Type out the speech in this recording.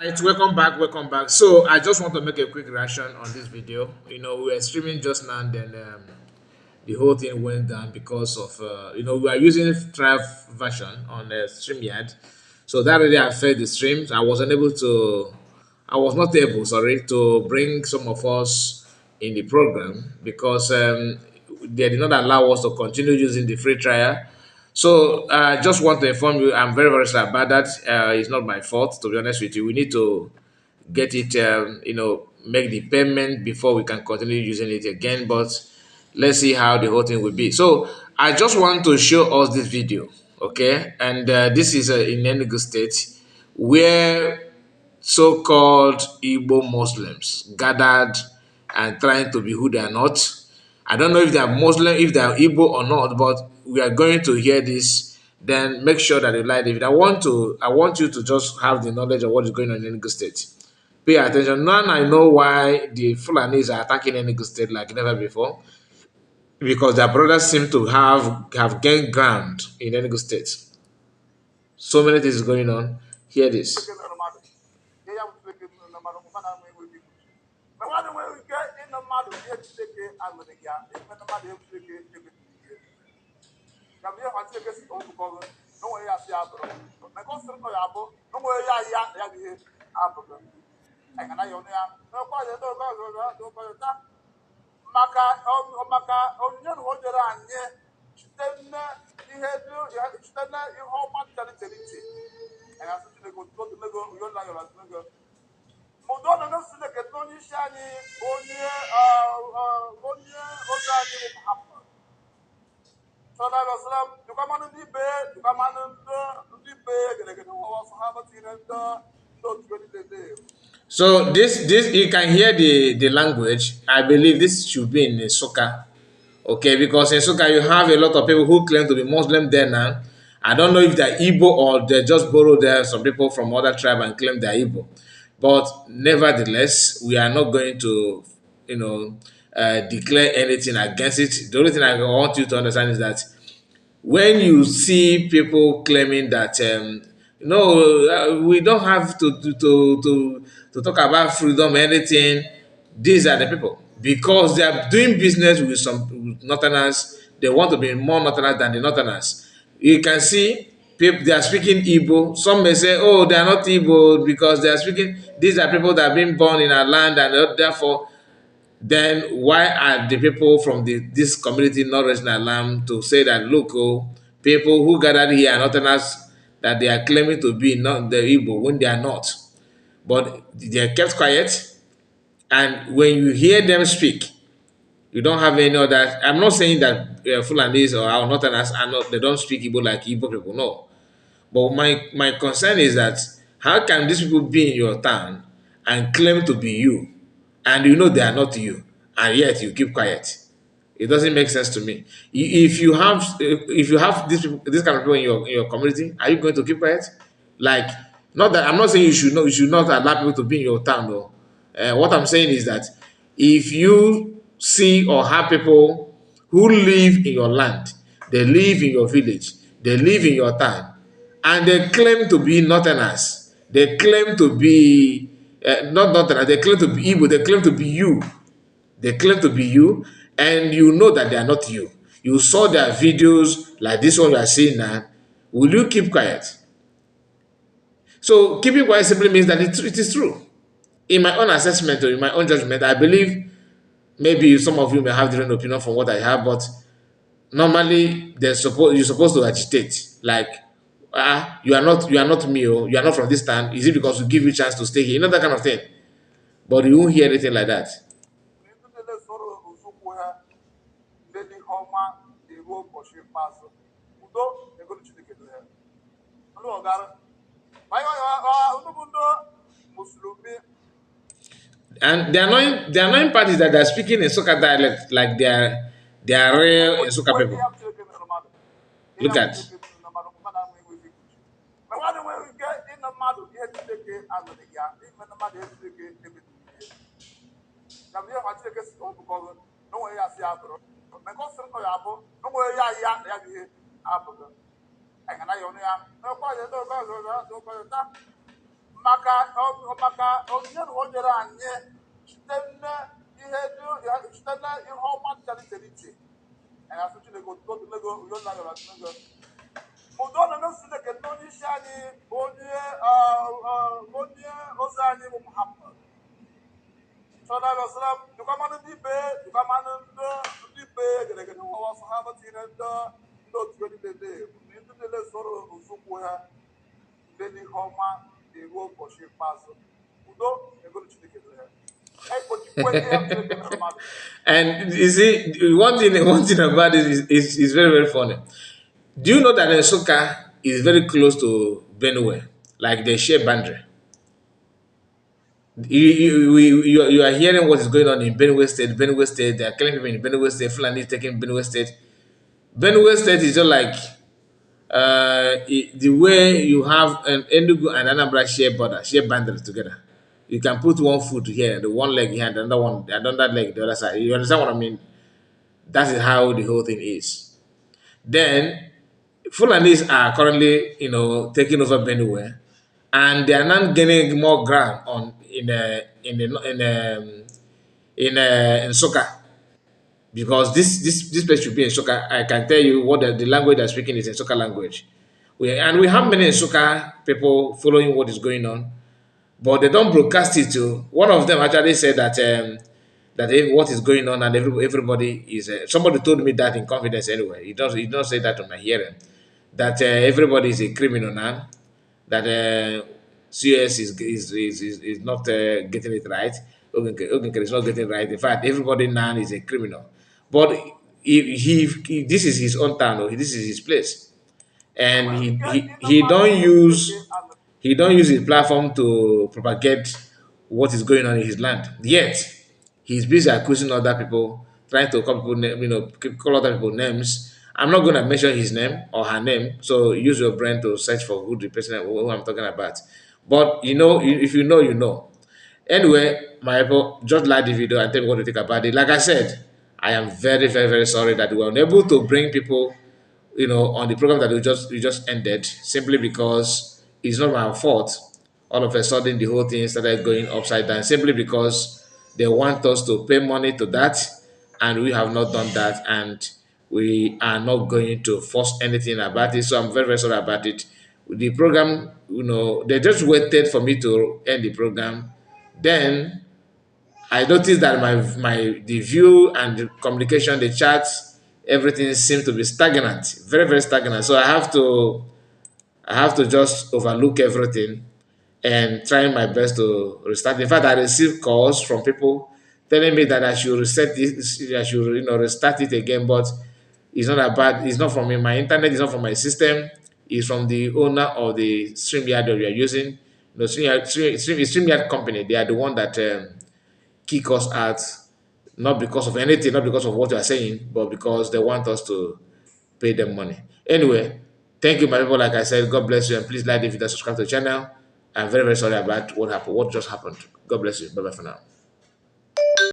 Right, welcome back, welcome back. So I just want to make a quick reaction on this video. We were streaming just now, and then the whole thing went down because of we are using trial version on the StreamYard, so that really affected the streams. I was not able, sorry, to bring some of us in the program because they did not allow us to continue using the free trial. So I just want to inform you, I'm very, very sorry about that. It's not my fault, to be honest with you. We need to get it, make the payment before we can continue using it again. But let's see how the whole thing will be. So I just want to show us this video, okay? And this is in Enugu State, where so-called Igbo Muslims gathered and trying to be who they are not. I don't know if they are Muslim, if they are Igbo or not, but we are going to hear this. Then make sure that you like it. I want you to just have the knowledge of what is going on in Enugu State. Pay attention. Now I know why the Fulanis are attacking Enugu State like never before, because their brothers seem to have gained ground in Enugu State. So many things going on. Hear this. So this you can hear the language. I believe this should be in Nsuka. Okay, because in Nsuka you have a lot of people who claim to be Muslim there now. I don't know if they're Igbo or they just borrow there some people from other tribe and claim they're Igbo. But nevertheless, we are not going to, declare anything against it. The only thing I want you to understand is that when you see people claiming that no, we don't have to talk about freedom or anything, these are the people because they are doing business with some northerners. They want to be more northerners than the northerners. You can see people, they are speaking Igbo. Some may say, oh, they are not Igbo because they are speaking, these are people that have been born in our land, and therefore then why are the people from this community not raising alarm to say that look, oh, people who gathered here are northerners, that they are claiming to be not the Igbo when they are not, but they are kept quiet. And when you hear them speak, you don't have any other. I'm not saying that Fulanis or our northerners are not, they don't speak Igbo like Igbo people, no. But my concern is that how can these people be in your town and claim to be you, and you know they are not you, and yet you keep quiet? It doesn't make sense to me. If you have this kind of people in your community, are you going to keep quiet? Like, not that I'm not saying you should not allow people to be in your town though. What I'm saying is that if you see or have people who live in your land, they live in your village, they live in your town, and they claim to be northerners, they claim to be not northerners, they claim to be Igbo, they claim to be you, they claim to be you, and you know that they are not you. You saw their videos like this one you are seeing now. Will you keep quiet? So keeping quiet simply means that it is true. In my own assessment or in my own judgment, I believe maybe some of you may have different opinion from what I have, but normally you're supposed to agitate. Like, you are not me, or you are not from this town. Is it because we give you a chance to stay here? You know, that kind of thing. But you won't hear anything like that. And the annoying part is that they're speaking in Soka dialect like they are real Soka people. Look at. maka maka onyinye na o nyere anyị site na site na ihe ọma dịkarịsịrị iche anyị asụ Chineke otutonego uyo nna gara nego udo na emeso Chineke na onye isi anyị onye ozi anyị bụ Muhammad sallallahu alaihi wasallam dukamanụ ndị ikpe dukamanụ ndị ikpe gedegede nwa sahaba tinyere ndị otu niile ndị niile soro nzukwu ha ndị n'ihe ọma na-eru ụbọchị ikpeazụ udo egolu Chineke dịrị ha. And you see, one thing about it is very, very funny. Do you know that Nsuka is very close to Benue? Like they share boundary. You are hearing what is going on in Benue State. Benue State, they are killing people in Benue State. Fulani is taking Benue State. Benue State is just like the way you have an Enugu and Anambra share border, share boundaries together. You can put one foot here, the one leg here, and another leg the other side. You understand what I mean? That is how the whole thing is. Then Fulanis are currently, taking over Benue, and they are now gaining more ground on in Nsuka, because this place should be in Nsuka. I can tell you what the language they're speaking is in Nsuka language. We have many Nsuka people following what is going on, but they don't broadcast it to. One of them actually said what is going on, and everybody is. Somebody told me that in confidence anyway. He don't say that on my hearing, that everybody is a criminal now, that CS is not getting it right. Ogunke is not getting it right. In fact, everybody now is a criminal. But this is his own town, or this is his place, and he don't use his platform to propagate what is going on in his land. Yet he's busy accusing other people, trying to call people, call other people names. I'm not going to mention his name or her name, so use your brain to search for who the person who I'm talking about. But if you know, you know. Anyway, my people, just like the video and tell me what you think about it. Like I said, I am very, very, very sorry that we were unable to bring people, on the program that we just ended, simply because it's not my fault. All of a sudden, the whole thing started going upside down, simply because they want us to pay money to that, and we have not done that, and we are not going to force anything about it. So I'm very, very sorry about it. The program, they just waited for me to end the program. Then I noticed that the view and the communication, the chats, everything seemed to be stagnant, very, very stagnant. So I have to just overlook everything and try my best to restart. In fact, I received calls from people telling me that I should reset this, I should restart it again. But it's not that bad. It's not from me. My internet is not from my system. It's from the owner of the StreamYard that we are using. StreamYard company. They are the one that kick us out, not because of anything, not because of what you are saying, but because they want us to pay them money. Anyway, thank you, my people. Like I said, God bless you, and please like the video, subscribe to the channel. I'm very, very sorry about what happened, what just happened. God bless you. Bye bye for now.